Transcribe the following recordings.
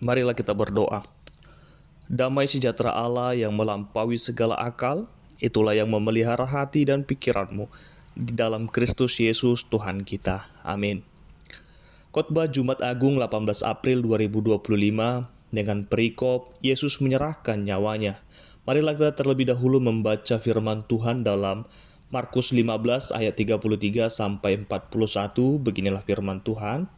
Marilah kita berdoa. Damai sejahtera Allah yang melampaui segala akal, itulah yang memelihara hati dan pikiranmu di dalam Kristus Yesus Tuhan kita. Amin. Khotbah Jumat Agung 18 April 2025 dengan perikop Yesus menyerahkan nyawanya. Marilah kita terlebih dahulu membaca firman Tuhan dalam Markus 15 ayat 33 sampai 41. Beginilah firman Tuhan.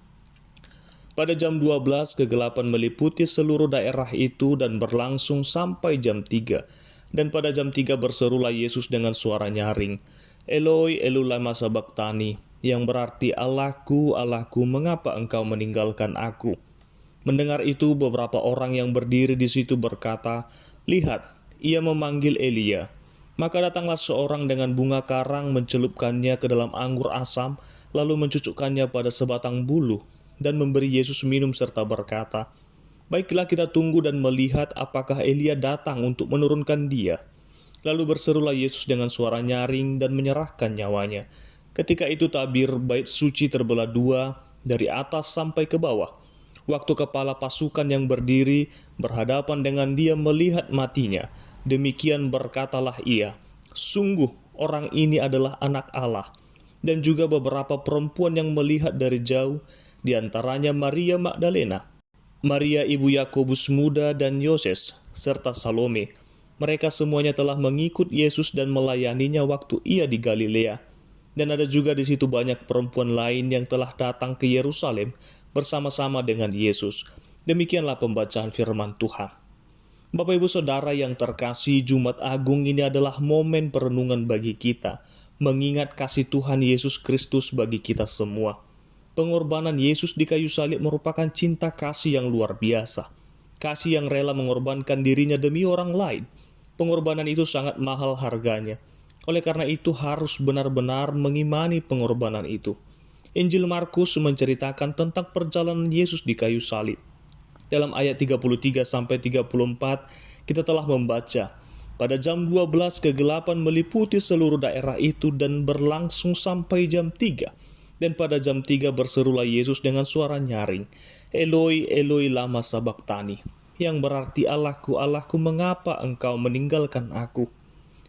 Pada jam 12, kegelapan meliputi seluruh daerah itu dan berlangsung sampai jam 3. Dan pada jam 3 berserulah Yesus dengan suara nyaring, Eloi, Eloi lama sabachthani, yang berarti Allahku, Allahku, mengapa engkau meninggalkan aku? Mendengar itu, beberapa orang yang berdiri di situ berkata, Lihat, ia memanggil Elia. Maka datanglah seorang dengan bunga karang mencelupkannya ke dalam anggur asam, lalu mencucukkannya pada sebatang bulu, dan memberi Yesus minum serta berkata, Baiklah kita tunggu dan melihat apakah Elia datang untuk menurunkan dia. Lalu berserulah Yesus dengan suara nyaring dan menyerahkan nyawanya. Ketika itu tabir bait suci terbelah dua dari atas sampai ke bawah. Waktu kepala pasukan yang berdiri berhadapan dengan dia melihat matinya, demikian berkatalah ia, Sungguh orang ini adalah anak Allah. Dan juga beberapa perempuan yang melihat dari jauh, di antaranya Maria Magdalena, Maria ibu Yakobus muda dan Yoses, serta Salome. Mereka semuanya telah mengikut Yesus dan melayaninya waktu ia di Galilea. Dan ada juga di situ banyak perempuan lain yang telah datang ke Yerusalem bersama-sama dengan Yesus. Demikianlah pembacaan firman Tuhan. Bapak Ibu Saudara yang terkasih, Jumat Agung ini adalah momen perenungan bagi kita, mengingat kasih Tuhan Yesus Kristus bagi kita semua. Pengorbanan Yesus di kayu salib merupakan cinta kasih yang luar biasa. Kasih yang rela mengorbankan dirinya demi orang lain. Pengorbanan itu sangat mahal harganya. Oleh karena itu harus benar-benar mengimani pengorbanan itu. Injil Markus menceritakan tentang perjalanan Yesus di kayu salib. Dalam ayat 33-34 kita telah membaca, pada jam 12 kegelapan meliputi seluruh daerah itu dan berlangsung sampai jam 3. Dan pada jam 3 berserulah Yesus dengan suara nyaring, Eloi, Eloi lama sabachthani, yang berarti Allahku, Allahku, mengapa engkau meninggalkan aku?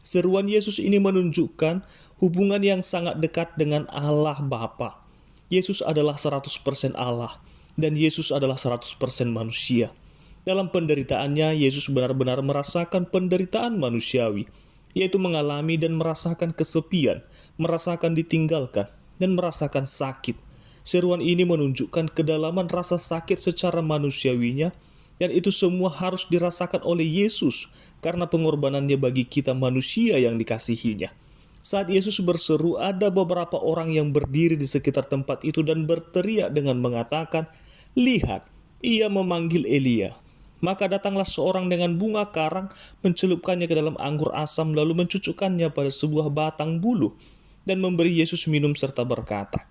Seruan Yesus ini menunjukkan hubungan yang sangat dekat dengan Allah Bapa. Yesus adalah 100% Allah, dan Yesus adalah 100% manusia. Dalam penderitaannya, Yesus benar-benar merasakan penderitaan manusiawi, yaitu mengalami dan merasakan kesepian, merasakan ditinggalkan, dan merasakan sakit. Seruan ini menunjukkan kedalaman rasa sakit secara manusiawinya, dan itu semua harus dirasakan oleh Yesus karena pengorbanannya bagi kita manusia yang dikasihinya. Saat Yesus berseru, ada beberapa orang yang berdiri di sekitar tempat itu dan berteriak dengan mengatakan, Lihat, ia memanggil Elia. Maka datanglah seorang dengan bunga karang, mencelupkannya ke dalam anggur asam, lalu mencucukkannya pada sebuah batang bulu, dan memberi Yesus minum serta berkata,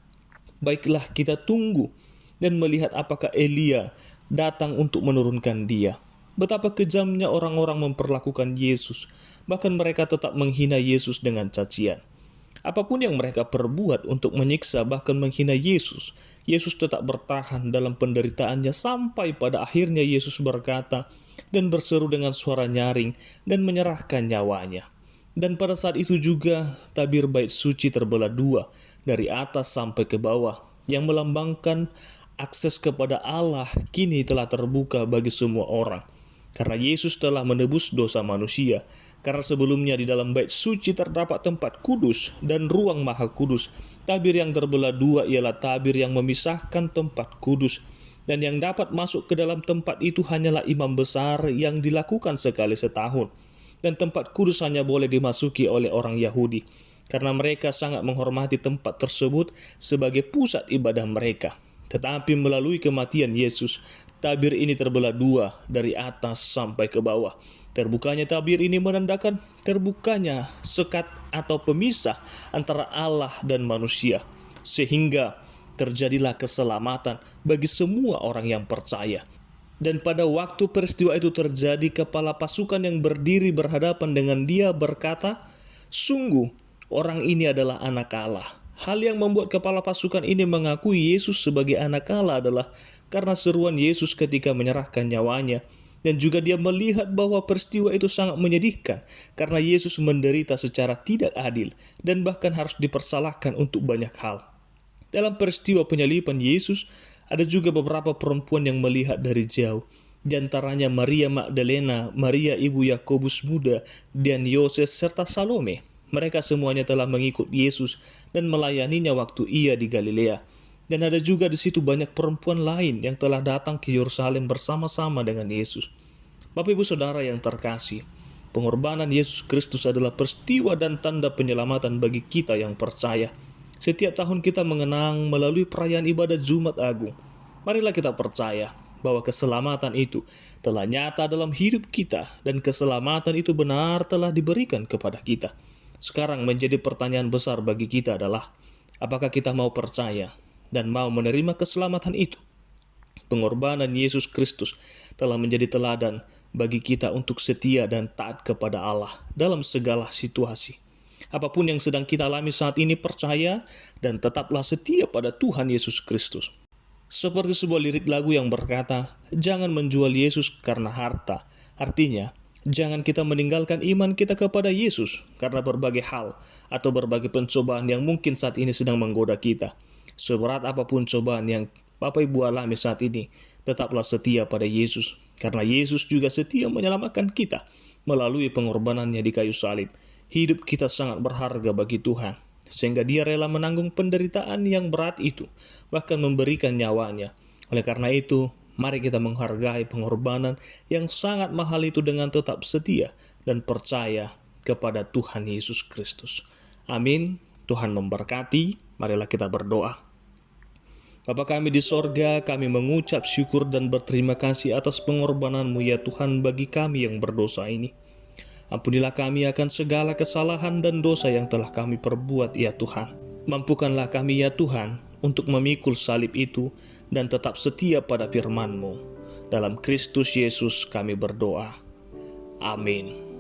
Baiklah kita tunggu dan melihat apakah Elia datang untuk menurunkan dia. Betapa kejamnya orang-orang memperlakukan Yesus, bahkan mereka tetap menghina Yesus dengan cacian. Apapun yang mereka perbuat untuk menyiksa bahkan menghina Yesus, Yesus tetap bertahan dalam penderitaannya sampai pada akhirnya Yesus berkata dan berseru dengan suara nyaring dan menyerahkan nyawanya. Dan pada saat itu juga tabir bait suci terbelah dua dari atas sampai ke bawah, yang melambangkan akses kepada Allah kini telah terbuka bagi semua orang. Karena Yesus telah menebus dosa manusia. Karena sebelumnya di dalam bait suci terdapat tempat kudus dan ruang maha kudus. Tabir yang terbelah dua ialah tabir yang memisahkan tempat kudus. Dan yang dapat masuk ke dalam tempat itu hanyalah imam besar yang dilakukan sekali setahun. Dan tempat kudus hanya boleh dimasuki oleh orang Yahudi, karena mereka sangat menghormati tempat tersebut sebagai pusat ibadah mereka. Tetapi melalui kematian Yesus, tabir ini terbelah dua dari atas sampai ke bawah. Terbukanya tabir ini menandakan terbukanya sekat atau pemisah antara Allah dan manusia, sehingga terjadilah keselamatan bagi semua orang yang percaya. Dan pada waktu peristiwa itu terjadi, kepala pasukan yang berdiri berhadapan dengan dia berkata, Sungguh, orang ini adalah anak Allah. Hal yang membuat kepala pasukan ini mengakui Yesus sebagai anak Allah adalah karena seruan Yesus ketika menyerahkan nyawanya. Dan juga dia melihat bahwa peristiwa itu sangat menyedihkan karena Yesus menderita secara tidak adil dan bahkan harus dipersalahkan untuk banyak hal. Dalam peristiwa penyaliban Yesus, ada juga beberapa perempuan yang melihat dari jauh. Di antaranya Maria Magdalena, Maria ibu Yakobus muda, dan Yoses serta Salome. Mereka semuanya telah mengikut Yesus dan melayaninya waktu ia di Galilea. Dan ada juga di situ banyak perempuan lain yang telah datang ke Yerusalem bersama-sama dengan Yesus. Bapak Ibu Saudara yang terkasih, pengorbanan Yesus Kristus adalah peristiwa dan tanda penyelamatan bagi kita yang percaya. Setiap tahun kita mengenang melalui perayaan ibadat Jumat Agung. Marilah kita percaya bahwa keselamatan itu telah nyata dalam hidup kita dan keselamatan itu benar telah diberikan kepada kita. Sekarang menjadi pertanyaan besar bagi kita adalah, apakah kita mau percaya dan mau menerima keselamatan itu? Pengorbanan Yesus Kristus telah menjadi teladan bagi kita untuk setia dan taat kepada Allah dalam segala situasi. Apapun yang sedang kita alami saat ini, percaya dan tetaplah setia pada Tuhan Yesus Kristus. Seperti sebuah lirik lagu yang berkata, jangan menjual Yesus karena harta. Artinya, jangan kita meninggalkan iman kita kepada Yesus karena berbagai hal atau berbagai pencobaan yang mungkin saat ini sedang menggoda kita. Seberat apapun cobaan yang Bapak Ibu alami saat ini, tetaplah setia pada Yesus, karena Yesus juga setia menyelamatkan kita melalui pengorbanannya di kayu salib. Hidup kita sangat berharga bagi Tuhan, sehingga Dia rela menanggung penderitaan yang berat itu, bahkan memberikan nyawanya. Oleh karena itu, mari kita menghargai pengorbanan yang sangat mahal itu dengan tetap setia dan percaya kepada Tuhan Yesus Kristus. Amin. Tuhan memberkati. Marilah kita berdoa. Bapa kami di sorga, kami mengucap syukur dan berterima kasih atas pengorbanan-Mu ya Tuhan bagi kami yang berdosa ini. Ampunilah kami akan segala kesalahan dan dosa yang telah kami perbuat ya Tuhan. Mampukanlah kami ya Tuhan untuk memikul salib itu dan tetap setia pada firman-Mu. Dalam Kristus Yesus kami berdoa. Amin.